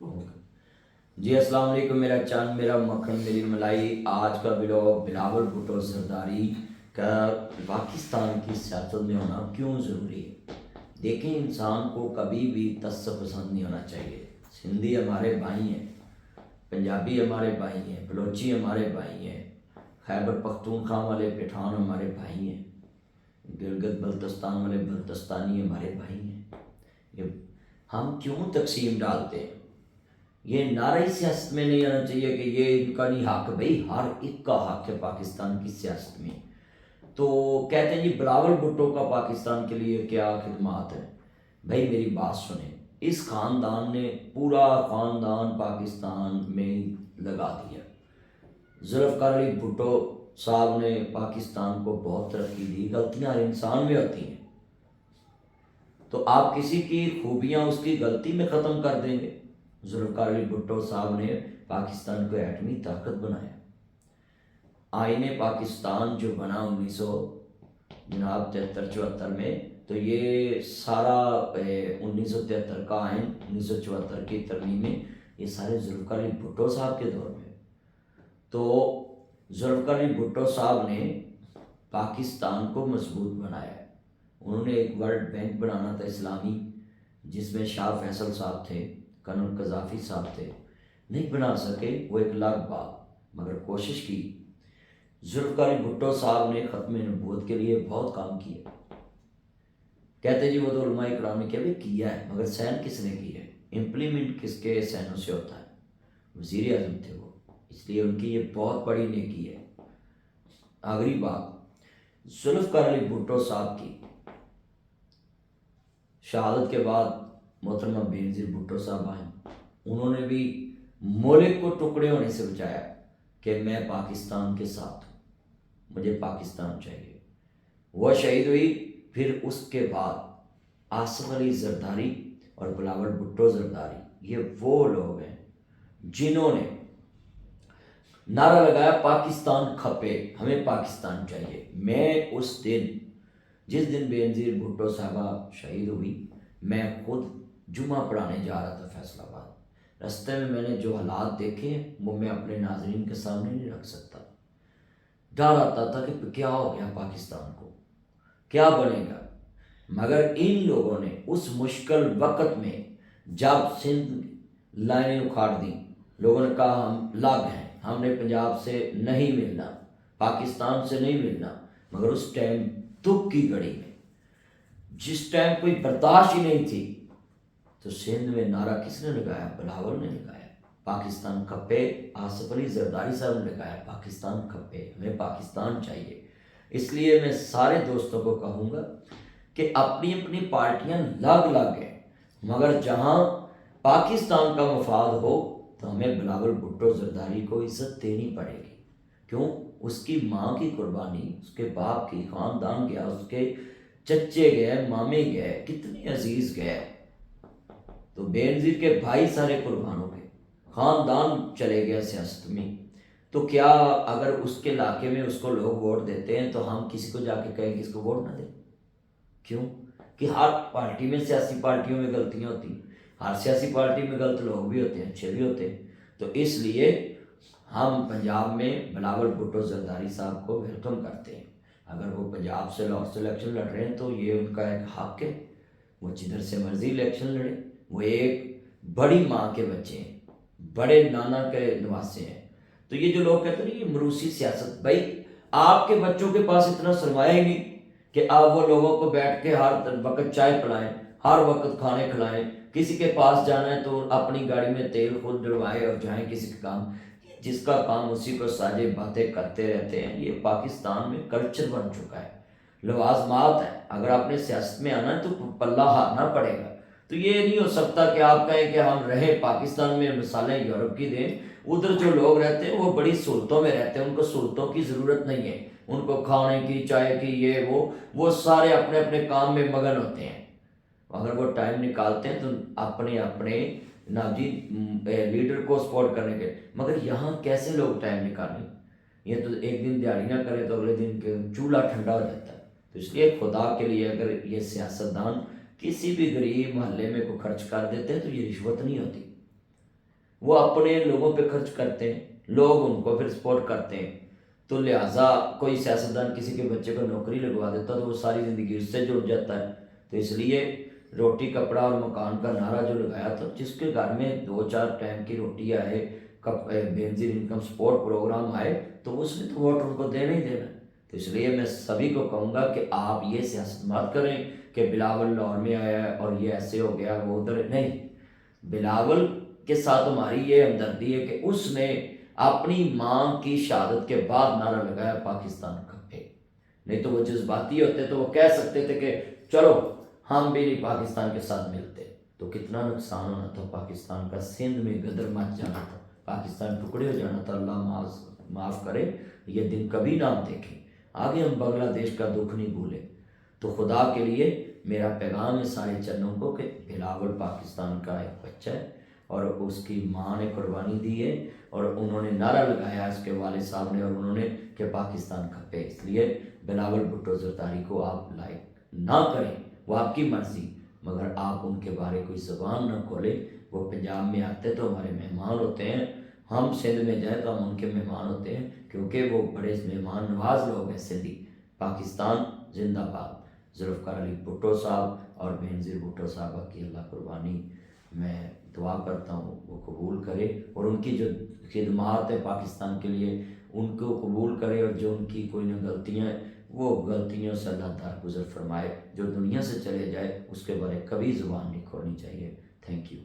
جی السلام علیکم، میرا چاند میرا مکھن میری ملائی۔ آج کا بلاگ بلاول بھٹو زرداری کا پاکستان کی سیاست میں ہونا کیوں ضروری ہے۔ دیکھیں، انسان کو کبھی بھی تعصب پسند نہیں ہونا چاہیے۔ سندھی ہمارے بھائی ہیں، پنجابی ہمارے بھائی ہیں، بلوچی ہمارے بھائی ہیں، خیبر پختونخوا والے پٹھان ہمارے بھائی ہیں، گلگت بلتستان والے بلتستانی ہمارے بھائی ہیں۔ یہ ہم کیوں تقسیم ڈالتے ہیں؟ یہ نعرہ سیاست میں نہیں آنا چاہیے کہ یہ ان کا نہیں حق، بھائی ہر ایک کا حق ہے پاکستان کی سیاست میں۔ تو کہتے ہیں جی بلاول بھٹو کا پاکستان کے لیے کیا خدمات ہیں۔ بھائی میری بات سنیں، اس خاندان نے پورا خاندان پاکستان میں لگا دیا۔ ذوالفقار علی بھٹو صاحب نے پاکستان کو بہت ترقی دی۔ غلطیاں ہر انسان میں ہوتی ہیں، تو آپ کسی کی خوبیاں اس کی غلطی میں ختم کر دیں گے؟ ذوالفقار علی بھٹو صاحب نے پاکستان کو ایٹمی طاقت بنایا۔ آئین پاکستان جو بنا 1973-74 میں، تو یہ سارا 1973 کا آئین 1974 کی ترمیمیں یہ سارے ذوالفقار علی بھٹو صاحب کے دور میں۔ تو ذوالفقار علی بھٹو صاحب نے پاکستان کو مضبوط بنایا۔ انہوں نے ایک ورلڈ بینک بنانا تھا اسلامی، جس میں شاہ فیصل صاحب تھے، کرنل قذافی صاحب تھے، نہیں بنا سکے، وہ ایک لاکھ بات مگر کوشش کی۔ ذوالفقار علی بھٹو صاحب نے ختم نبوت کے لیے بہت کام کیا۔ کہتے جی وہ تو علماء کرام نے کیا ہے، مگر سین کس نے کی ہے؟ امپلیمنٹ کس کے سینوں سے ہوتا ہے؟ وزیر اعظم تھے وہ، اس لیے ان کی یہ بہت بڑی نیکی ہے۔ آخری بات، ذوالفقار علی بھٹو صاحب کی شہادت کے بعد محترمہ بینظیر بھٹو صاحب آئیں، انہوں نے بھی ملک کو ٹکڑے ہونے سے بچایا کہ میں پاکستان کے ساتھ ہوں، مجھے پاکستان چاہیے۔ وہ شہید ہوئی۔ پھر اس کے بعد آصف علی زرداری اور بلاول بھٹو زرداری، یہ وہ لوگ ہیں جنہوں نے نعرہ لگایا پاکستان کھپے، ہمیں پاکستان چاہیے۔ میں اس دن، جس دن بینظیر بھٹو صاحبہ شہید ہوئی، میں خود جمعہ پڑھانے جا رہا تھا فیصل آباد۔ رستے میں نے جو حالات دیکھے وہ میں اپنے ناظرین کے سامنے نہیں رکھ سکتا۔ ڈر آتا تھا کہ کیا ہو گیا پاکستان کو، کیا بنے گا۔ مگر ان لوگوں نے اس مشکل وقت میں جب سندھ لائنیں اکھاڑ دیں، لوگوں نے کہا ہم لگ ہیں، ہم نے پنجاب سے نہیں ملنا، پاکستان سے نہیں ملنا، مگر اس ٹائم دکھ کی گھڑی میں، جس ٹائم کوئی برداشت ہی نہیں تھی، تو سندھ میں نعرہ کس نے لگایا؟ بلاول نے لگایا، پاکستان کھپے۔ آصف علی زرداری صاحب نے لگایا پاکستان کھپے، ہمیں پاکستان چاہیے۔ اس لیے میں سارے دوستوں کو کہوں گا کہ اپنی اپنی پارٹیاں لگ ہیں، مگر جہاں پاکستان کا مفاد ہو تو ہمیں بلاول بھٹو زرداری کو عزت دینی پڑے گی۔ کیوں؟ اس کی ماں کی قربانی، اس کے باپ کی، خاندان گیا، اس کے چچے گئے، مامے گئے، کتنے عزیز گئے، تو بینظیر کے بھائی سارے قربان ہو گئے، خاندان چلے گیا سیاست میں۔ تو کیا اگر اس کے علاقے میں اس کو لوگ ووٹ دیتے ہیں تو ہم کسی کو جا کے کہیں کہ اس کو ووٹ نہ دیں؟ کیوں؟ کہ ہر پارٹی میں، سیاسی پارٹیوں میں غلطیاں ہوتی ہیں، ہر سیاسی پارٹی میں غلط لوگ بھی ہوتے ہیں، اچھے بھی ہوتے ہیں۔ تو اس لیے ہم پنجاب میں بلاول بھٹو زرداری صاحب کو ویلکم کرتے ہیں۔ اگر وہ پنجاب سے لاہور سے الیکشن لڑ رہے ہیں تو یہ ان کا ایک حق ہے، وہ جدھر سے مرضی الیکشن لڑے۔ وہ ایک بڑی ماں کے بچے ہیں، بڑے نانا کے نواسے ہیں۔ تو یہ جو لوگ کہتے ہیں یہ مروسی سیاست، بھائی آپ کے بچوں کے پاس اتنا سرمایہ ہی نہیں کہ آپ وہ لوگوں کو بیٹھ کے ہر وقت چائے پلائیں، ہر وقت کھانے کھلائیں، کسی کے پاس جانا ہے تو اپنی گاڑی میں تیل خود ڈلوائے اور جائیں کسی کا کام، جس کا کام اسی کو ساجے باتیں کرتے رہتے ہیں۔ یہ پاکستان میں کلچر بن چکا ہے، لوازمات ہے۔ اگر آپ نے سیاست میں آنا ہے تو پلہ ہارنا پڑے گا۔ تو یہ نہیں ہو سکتا کہ آپ کہیں کہ ہم رہیں پاکستان میں، مثالیں یورپ کی دیں، ادھر جو لوگ رہتے ہیں وہ بڑی سہولتوں میں رہتے ہیں، ان کو سہولتوں کی ضرورت نہیں ہے، ان کو کھانے کی، چائے کی، یہ وہ سارے اپنے اپنے کام میں مگن ہوتے ہیں۔ اگر وہ ٹائم نکالتے ہیں تو اپنے اپنے ناجی لیڈر کو سپورٹ کرنے کے، مگر یہاں کیسے لوگ ٹائم نکالیں؟ یہ تو ایک دن دیہڑی نہ کرے تو اگلے دن کے چولہا ٹھنڈا ہو جاتا ہے۔ تو اس لیے خدا کے لیے اگر یہ سیاستدان کسی بھی غریب محلے میں کو خرچ کر دیتے ہیں تو یہ رشوت نہیں ہوتی، وہ اپنے لوگوں پہ خرچ کرتے ہیں، لوگ ان کو پھر سپورٹ کرتے ہیں، تو لہٰذا کوئی سیاستدان کسی کے بچے کو نوکری لگوا دیتا تو وہ ساری زندگی اس سے جڑ جاتا ہے۔ تو اس لیے روٹی کپڑا اور مکان کا نعرہ جو لگایا تھا، جس کے گھر میں 2-4 ٹائم کی روٹی آئے، بے نظیر انکم سپورٹ پروگرام آئے، تو اس نے تو ووٹ ان کو دینا ہی دینا۔ تو اس لیے میں سبھی کو کہوں گا کہ آپ یہ سیاست مت کریں کہ بلاول لاہور میں آیا ہے اور یہ ایسے ہو گیا وہ ادھر نہیں۔ بلاول کے ساتھ ہماری یہ ہمدردی ہے کہ اس نے اپنی ماں کی شہادت کے بعد نعرہ لگایا پاکستان کھپے، نہیں تو وہ جذباتی ہوتے تو وہ کہہ سکتے تھے کہ چلو ہم بھی نہیں پاکستان کے ساتھ ملتے، تو کتنا نقصان ہونا تھا پاکستان کا، سندھ میں گدر مچ جانا تھا، پاکستان ٹکڑے ہو جانا تھا۔ اللہ معاف کرے یہ دن کبھی نہ ہم دیکھیں، آگے ہم بنگلہ دیش کا دکھ نہیں بھولیں۔ تو خدا کے لیے میرا پیغام ہے سارے چنوں کو کہ بلاول پاکستان کا ایک بچہ ہے اور اس کی ماں نے قربانی دی ہے اور انہوں نے نعرہ لگایا اس کے والد صاحب نے، اور انہوں نے کہ پاکستان کھپے۔ اس لیے بلاول بھٹو زرداری کو آپ لائک نہ کریں، وہ آپ کی مرضی، مگر آپ ان کے بارے کوئی زبان نہ کھولیں۔ وہ پنجاب میں آتے تو ہمارے مہمان ہوتے ہیں، ہم سندھ میں جائیں تو ہم ان کے مہمان ہوتے ہیں، کیونکہ وہ بڑے مہمان نواز لوگ ہیں سندھی۔ پاکستان زندہ باد۔ ذوالفقار علی بھٹو صاحب اور بے نظیر بھٹو صاحبہ کی اللہ قربانی، میں دعا کرتا ہوں وہ قبول کرے، اور ان کی جو خدمات ہے پاکستان کے لیے ان کو قبول کرے، اور جو ان کی کوئی نہ غلطیاں ہیں وہ غلطیوں سے اللہ درگزر فرمائے۔ جو دنیا سے چلے جائے اس کے بارے کبھی زبان نہیں کھولنی چاہیے۔ Thank you.